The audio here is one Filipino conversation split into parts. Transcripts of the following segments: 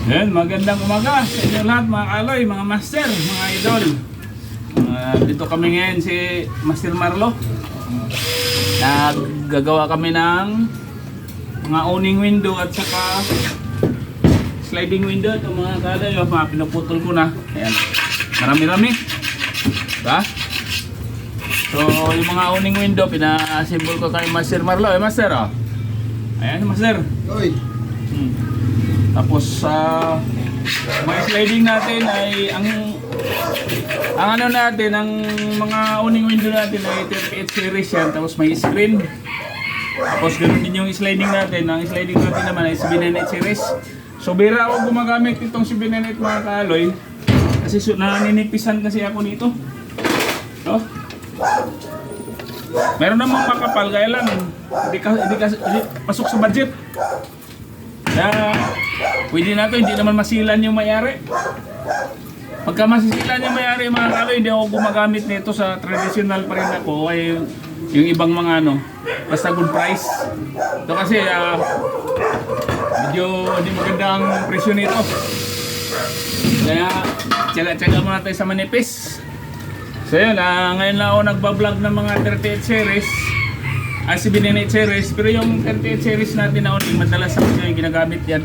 Ayan, magandang umaga sa inyo lahat mga kaloy, mga master, mga idol. Dito kami ngayon si Master Marlo. Naggagawa kami ng mga owning window at saka sliding window. Ito mga kaloy, mga pinuputol ko na. Ayan, marami-rami. Diba? So yung mga owning window, pina-assemble ko kay Master Marlo. Master, oh. Ayan, Master. Oy. Tapos mga sliding natin ay ang ano natin, ang mga owning window natin ay 38 series yan, tapos may screen. Tapos ganoon din yung sliding natin. Ang sliding natin naman ay 798 series. So bira ako gumagamit itong 798 mga kaaloy kasi naninipisan kasi ako nito. No? Meron namang makapal kaya lang hindi pasok sa budget. Kaya pwede na ito, hindi naman masilan yung mayari. Pagka masisilan yung mayari mga kaloy, hindi ako gumagamit nito. Sa traditional pa rin ako ay yung ibang mga ano, basta good price. Ito kasi medyo hindi maganda ang presyo nito. Kaya tsaga-tsaga muna tayo sa manipis. So yun, ngayon lang ako nagbablog ng mga 38 series. 798 series, pero yung 38 series natin na ulit, madalas ako yung ginagamit yan.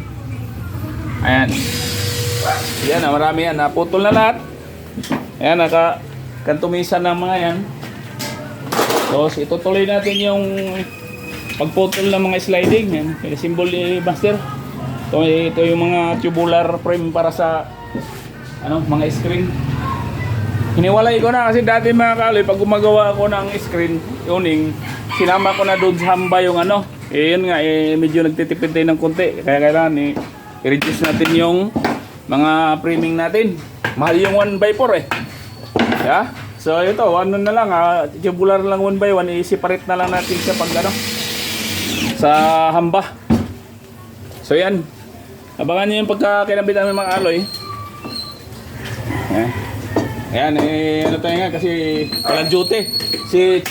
Ayan. Yan, marami yan. Naputol na lahat. Ayan, nakakantumisan ng mga yan. So, itutuloy natin yung pagputol ng mga sliding. Yan, symbol ni Master. Ito yung mga tubular frame para sa mga screen. Hiniwalay ko na kasi dati mga kaloy, pag gumagawa ako ng screen owning, sinama ko na doon sa hamba yung yun nga, medyo nagtitipid tayo ng konti. Kaya kailangan i-reduce natin yung mga framing natin. Mahal yung 1x4 Yeah? So ito, ano na lang, tubular lang 1x1, i-separate na lang natin siya pag sa hamba. So yan, abangan nyo yung pagkakinabit namin mga kaloy. Ayan, ano tayo nga kasi walang duty. Si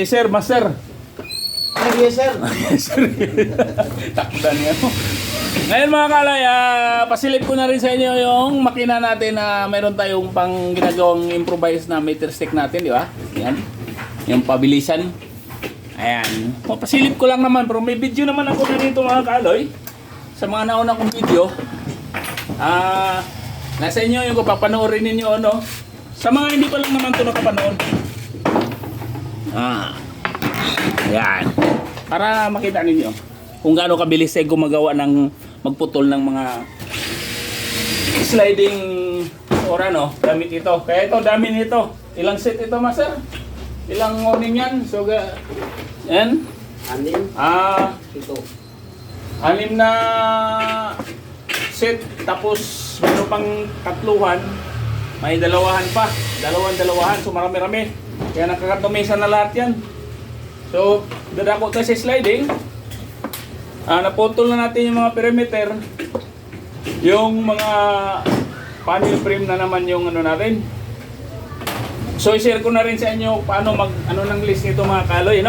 Sir, Master. Yes, sir. Takdan niya. Ngayon mga kalay, pasilip ko na rin sa inyo yung makina natin na mayroon tayong pang ginagawang improvise na meter stick natin, di ba? Yan. Yung pabilisan. Ayan. Pasilip ko lang naman, pero may video naman ako na dito mga kaloy. Sa mga nauna kong video. Nasa inyo yung papanoorin ninyo sa mga hindi pa lang naman ito nakapanood. Ayan. Para makita ninyo kung gaano kabilis ay gumagawa ng magputol ng mga sliding or gamit ito. Kaya ito, dami nito. Ilang set ito, Master? Ilang owning yan? So, yan. 6. Ito. 6 na set, tapos meron pang tatluhan, may dalawahan pa, dalawahan, so marami-rami, kaya nakakatumisan na lahat yan. So dadako tayo sa sliding. Naputol na natin yung mga perimeter, yung mga panel frame na naman yung natin. So i-share ko na rin sa inyo paano ng list nito mga kaloy,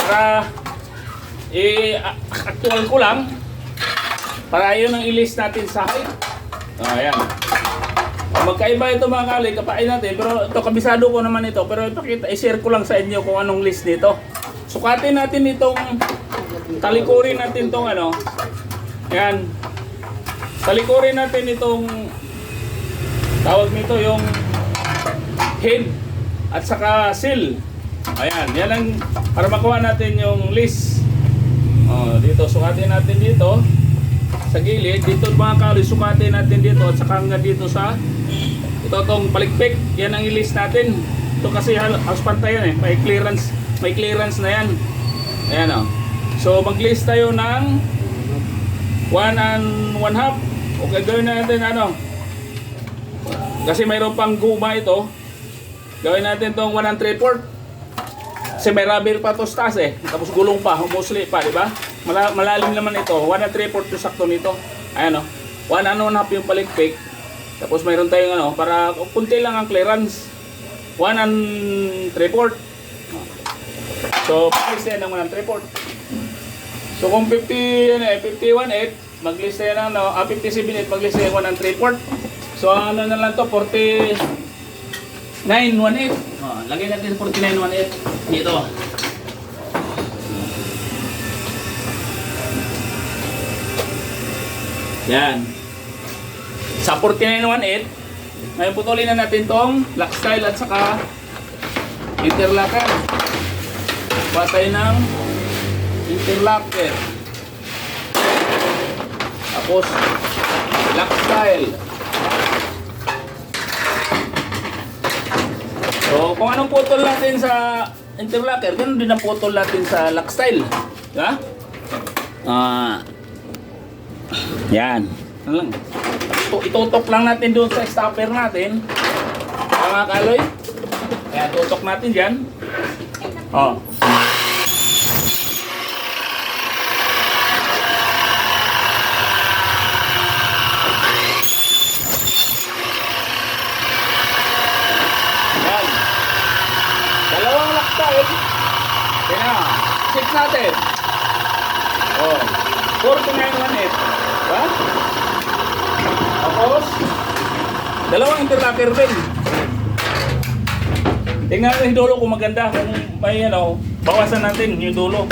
para actual ko lang. Para yun ang i-list natin sa akin. Ayan. Magkaiba ito mga kaloy, kapain natin. Pero ito, kabisado ko naman ito. Pero ipakita, i-share ko lang sa inyo kung anong list nito. Sukatin natin itong, talikurin natin itong Ayan. Talikurin natin itong, tawag nito yung head at saka seal. Ayan. Yan ang, para makuha natin yung list. Dito, sukatin natin dito. Sa gilid, dito mga kaloy, sukatin natin dito at saka hanggang dito sa itong palikpik. Yan ang i-list natin. Ito kasi house pantay yan may clearance na yan. Ayan So mag-list tayo ng 1 1/2. Okay, gawin natin kasi mayroon pang guma ito. Gawin natin itong 1 3/4. Kasi may rubber pa to sa taas tapos gulong pa, humusli pa, di ba? Malalim naman ito. 1 3/4 yung sakto nito. Ayan 1 1/2 yung palikpik. Tapos mayroon tayong para kunti lang ang clearance. 1 3/4. So, please yan ng 1 3/4. So kung 51/8, mag-list tayo ng 57.8, mag-list tayo 1 and 3/4. So ano na lang to, 49.18. Oh, lagay natin 49.18 dito. Yan. Sa 49.18, ngayon putulin na natin tong lock style at saka interlocker. Patay ng interlocker. Tapos lock style. So kung anong putol natin sa interlocker, ganun din ang putol natin sa lock style. Diba? Yan. Ano lang. Itutok lang natin doon sa stopper natin. Mga kaloy. Kaya tutok natin dyan. Oh. Yan. Dalawang lockstyle. Kaya, 6 natin. Oh. 49.18. Diba? Tapos, dalawang interlocker din. Tingnan natin yung dulo kung maganda. Kung may bawasan natin yung dulo.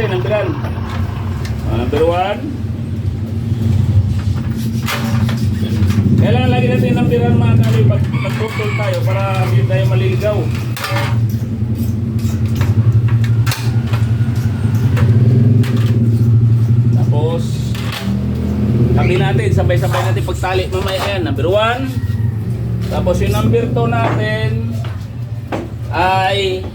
Numberan. Number 1. Kailangan lagi natin numberan mga kaloy pag nag-control tayo para hindi tayo maliligaw. Tapos tabi natin, sabay-sabay natin pagtali mamaya yan. Number 1. Tapos yung number 2 natin ay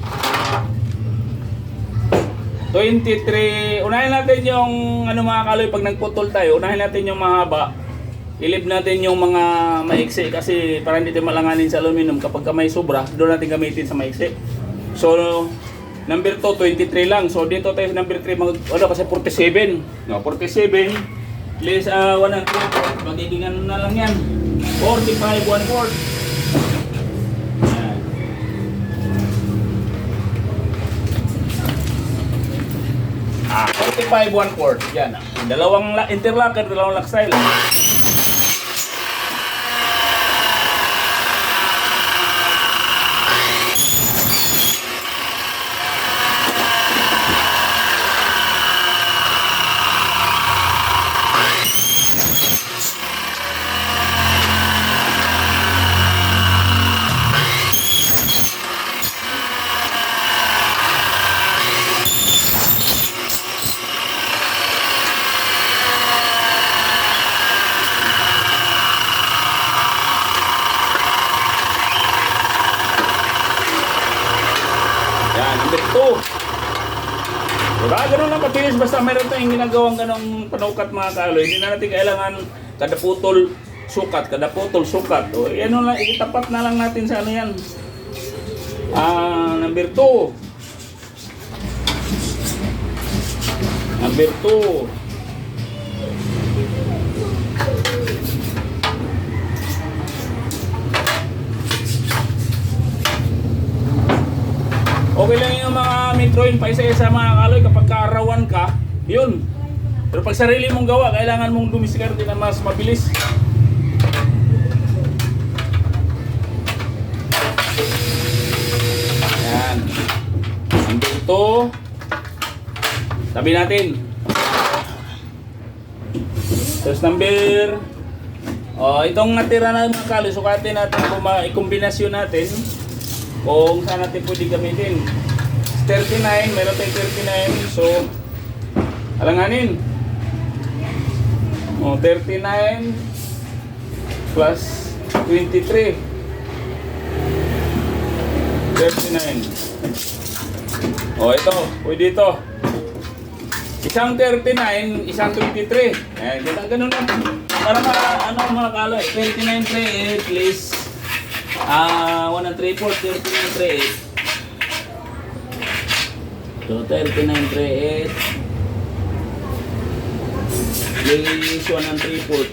23. Unahin natin yung mga kaloy pag nagputol tayo. Unahin natin yung mahaba. Ilib natin yung mga maiksi kasi para hindi tayo malanganin sa aluminum kapag may sobra, doon natin gamitin sa maiksi. So number 2, 23 lang. So dito tayo number 3 kasi 47. No, 47 less 1 and 3. Magiging na lang yan. 45 1/4. 45 1/4. Yan. Dalawang interlocker, dalawang lock style. Number 2. Diba? Ganun lang katilis. Basta mayroon tayong ginagawang ganong panukat mga kaloy. Hindi na natin kailangan kada putol sukat. Kada putol sukat. O, yan lang. Itapat na lang natin sa ano yan. Number 2. Number 2. Okay lang yung mga metroin pa isa-isa mga kaloy kapag kaarawan ka, yun. Pero pag sarili mong gawa, kailangan mong dumiskarte na mas mabilis. Yan. Dito. Tabi natin. Tapos number. Itong natira na mga kaloy, sukatin natin kung i-kombinasyon natin. Kung saan natin pwede gamitin. 39, meron tayong 39. So, alanganin. 39 plus 23. 39. Ito. Pwede ito. Isang 39, isang 23. Eh, ganun lang. Para mga kaloy. 39 3 8 please. 1 and 3/4, 39 3 8. So, 39 3 8. Please, 1 and 3/4.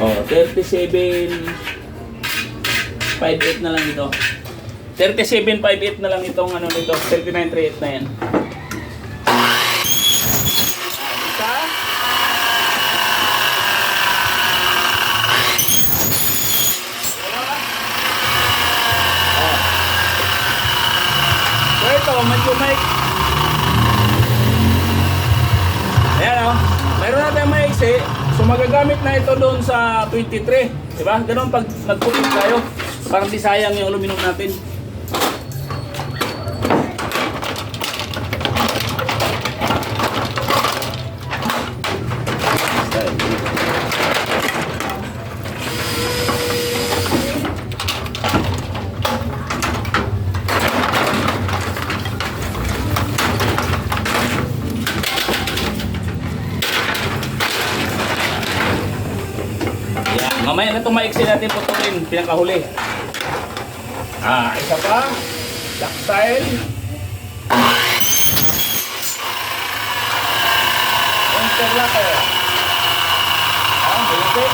Oh, 37 5/8 na lang ito. 37 5/8 na lang itong ano nito. 39 3 8 na yan. Isa. So ito, medyo mic. Ayan o. Mayroon natin maiksi. So magagamit na ito doon sa 23. Diba? Ganun pag nagputin tayo. Parang di sayang yung aluminum natin. Mamaya na itong maiksi natin putulin, pinakahuli. Isa pa. Ductile. Interlocker. Buti.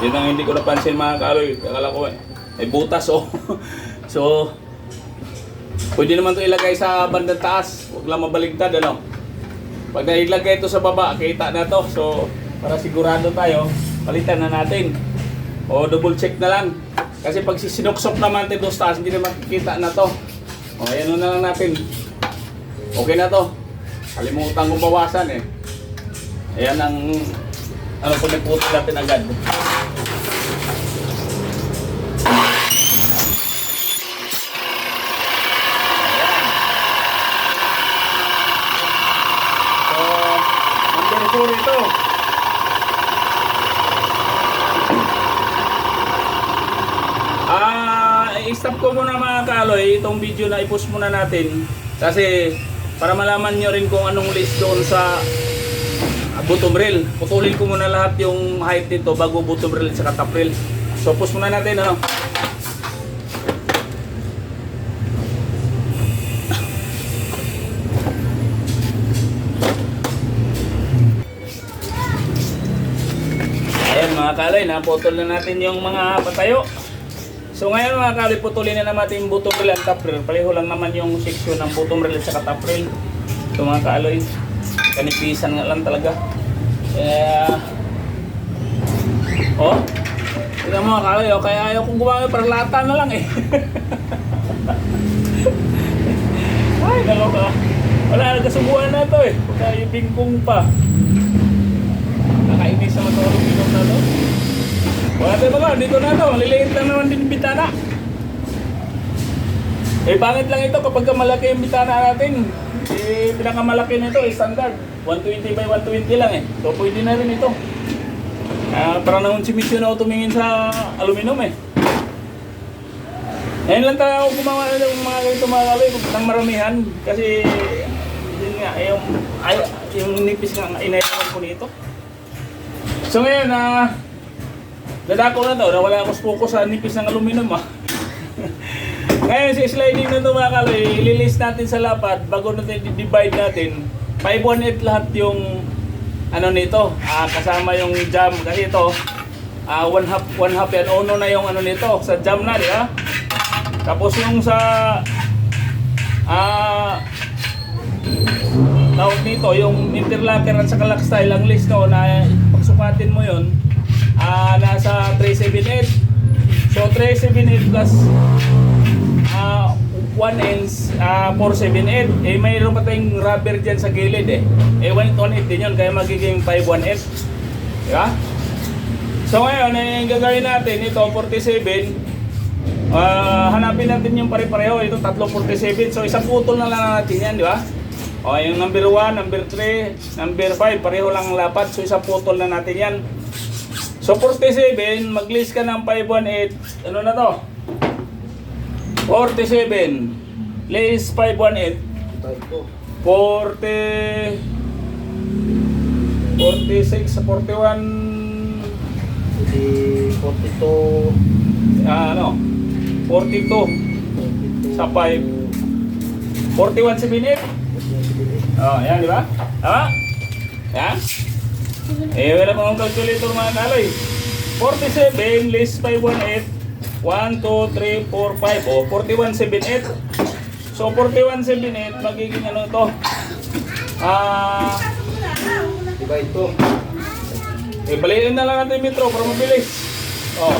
Yun ang hindi ko napansin mga kaloy. Akala ko ay butas oh. So, pwede naman ito ilagay sa bandang taas. Huwag lang mabaligtad ano. Pag nailagay ito sa baba, kita na to. So, para sigurado tayo, palitan na natin. O double check na lang. Kasi pag sinuksok naman ito sa taas, hindi na makikita na to. O, ayan na lang natin. Okay na to. Kalimutan kong bawasan eh. Ayan ang pag nagputol natin agad. Ito. I-stop ko muna mga kaloy itong video na i-post muna natin kasi para malaman nyo rin kung anong list doon sa bottom rail. Putulin ko muna lahat yung height nito bago bottom rail at saka top rail. So post muna natin ano. Mga kaloy, naputol na natin yung mga patayo. So ngayon mga kaloy, putulin na naman yung bottom rail at top rail. Pareho lang naman yung section ng bottom rail at saka top rail. So mga kaloy, kanipisan nga lang talaga. Oh, tignan mo mga kaloy, kaya ayaw kong gumamit para lata na lang eh. Ay, naloka. Wala, nagkasubuhan na ito eh. Kaya yung bingkong pa. Nakainis naman ito aluminum na to. Wala tayo mga, dito na ito. Maliliit lang naman din bitana. Eh, pangit lang ito kapag malaki yung bitana natin. Eh, pinakamalaki nito eh, standard. 120 by 120 lang eh. So, pwede na rin ito. Parang nangunsimisyon ako tumingin sa aluminum eh. Ngayon lang tayo gumawa ng mga ganito mga kaloy ng maramihan. Kasi, yun nga, yung nipis nga inayawan ko nito. So ngayon, dadako na to, wala akong focus sa nipis ng aluminum Ngayon, si sliding na ito mga kaloy, ililist natin sa lapad bago natin i-divide natin. 518 lahat yung ano nito, kasama yung jam. Kasi ito, one half yan, uno na yung ano nito, sa jam na, di ba? Tapos yung sa tawag nito, yung interlocker at saka lock style, ang list ko na pagsukatin mo yun, nasa 378. So 378 plus 1 ends 478. Eh mayroon pa tayong rubber dyan sa gilid eh. 118 din yun, kaya magiging 518. Diba? So ngayon, gagawin natin ito 47. Hanapin natin yung pare-pareho. Ito 347. So isang putol na lang natin yan, di ba? O yung number 1, number 3, number 5, pareho lang ang lapat. So isang putol na natin yan. So 47, mag-list ka ng 518. Ano na to? 47 list 518. 40 46 sa 41 42. ano 42 sa 5 4178. Oh, yan di ba? Tama? Yan. Wala pang calculator mga kalay. 47 list 518 1, 2, 3, 4, 5 o 4178. So 4178 magiging ano to? Divide to. Balikin na lang natin yung metro para mabilis. Oh,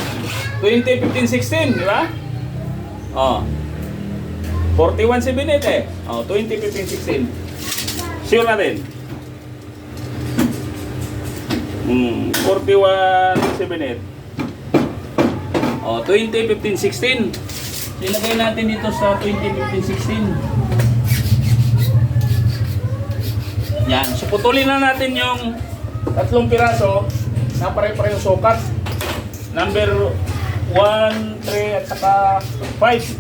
20, 15, 16, di ba? Oh. 4178 eh. Oh, 20, 15, 16. Sure natin. 4178. Oh, 20, 15, 16. Ilagay natin dito sa 20, 15, 16. Yan. So, putulin na natin yung 3 piraso na pare-parehong sukat. Number 1, 3, at saka 5.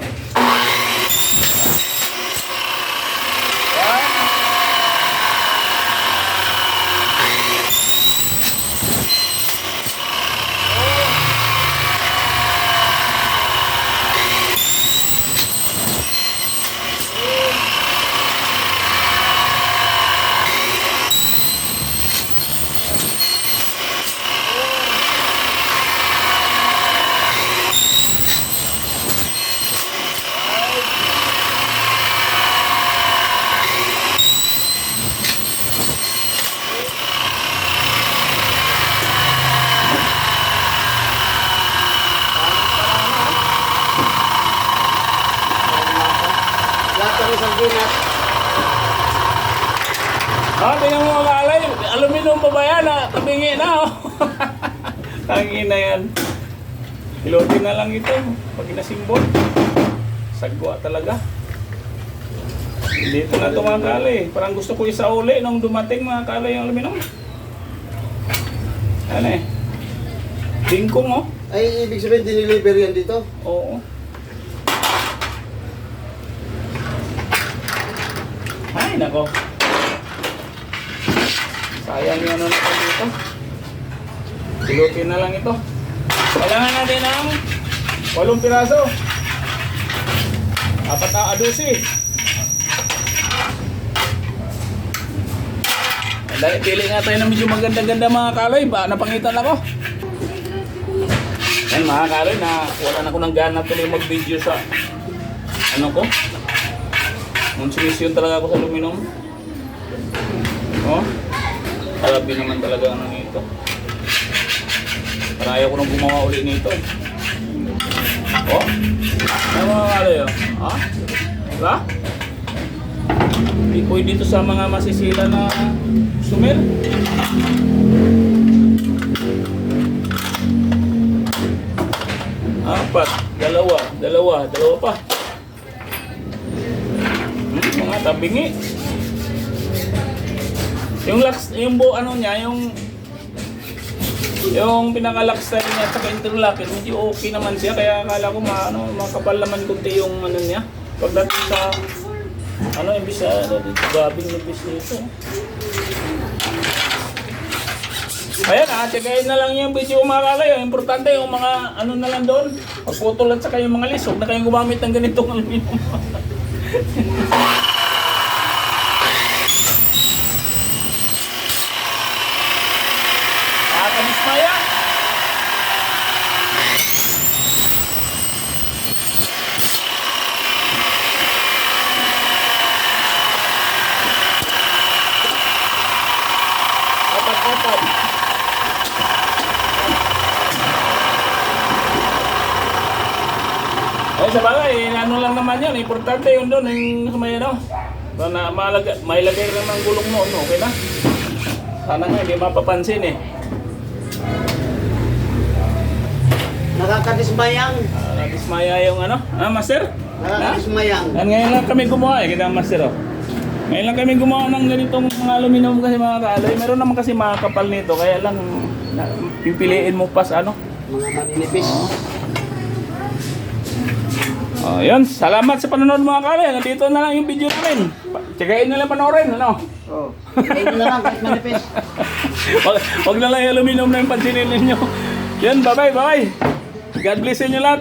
Lahat kami sa ginat. Tingnan mo mga alay. Aluminum pa ba yan? Tabingi na oh. Tangin na yan. Pilotin na lang ito. Pag inasimbol. Sagwa talaga. Dito na ito mga kalay. Parang gusto ko isauli nung dumating mga kalay yung aluminum. Ano eh. Tingkong oh. Ay, ibig sabihin diniliver yan dito? Oo. Ay, nako. Sayang yung ano natin dito. Pilutin na lang ito. Kailangan natin ng 8 piraso. 4 na adusi. Dahil pili nga tayo na medyo maganda-ganda mga kaloy. Ba, napangitan ako. Yan mga kaloy, na wala na ko ng gana tuloy mag-video sa ano ko. Konsumisyon talaga ako sa aluminum. Oh. Grabe naman talaga ano nito. Para ayaw ko nang gumawa uli nito. Oh. Ano mga kaloy oh? Ha? Diba? Hindi pwede dito sa mga masisila na sumer. Apat, dalawa pa. Mga tabingi. Yung lux, yung ano niya, yung pinaka-lock style niya at interlock, medyo okay naman siya, kaya akala ko makapal naman kunti yung ano niya. Pagdating sa imbis sa gabing nipis nito. Ayan checkain na lang yung video mga kalay. Importante yung mga ano na lang doon. Pagputol at saka yung mga lisog na kayong gumamit ng ganitong aluminum. Nakakamiss na yan. Apat. Ay, sa bagay, ano lang naman yan. Importante yun doon, yung may ano. Na may lagay rin ng gulong noon, okay na? Sana nga, hindi mapapansin eh. Nakakadismayang. Dismaya yung ano? Master? Nakakasumayang. Ngayon lang kami gumawa eh, kita master oh. Ngayon lang kami gumawa ng ganitong mga aluminum kasi mga kaalay. Meron naman kasi mga kapal nito, kaya lang pipiliin mo pas ano. Mga maninipis. Oh, yun. Salamat sa panonood mga kaalay. Nandito na lang yung video namin. Tsagain na lang panoorin, ano? Oh. Ayun na lang, kahit manipis. Wag na lang yung aluminum na yung pansinin ninyo. Yan, bye-bye, bye-bye. God bless inyo lahat.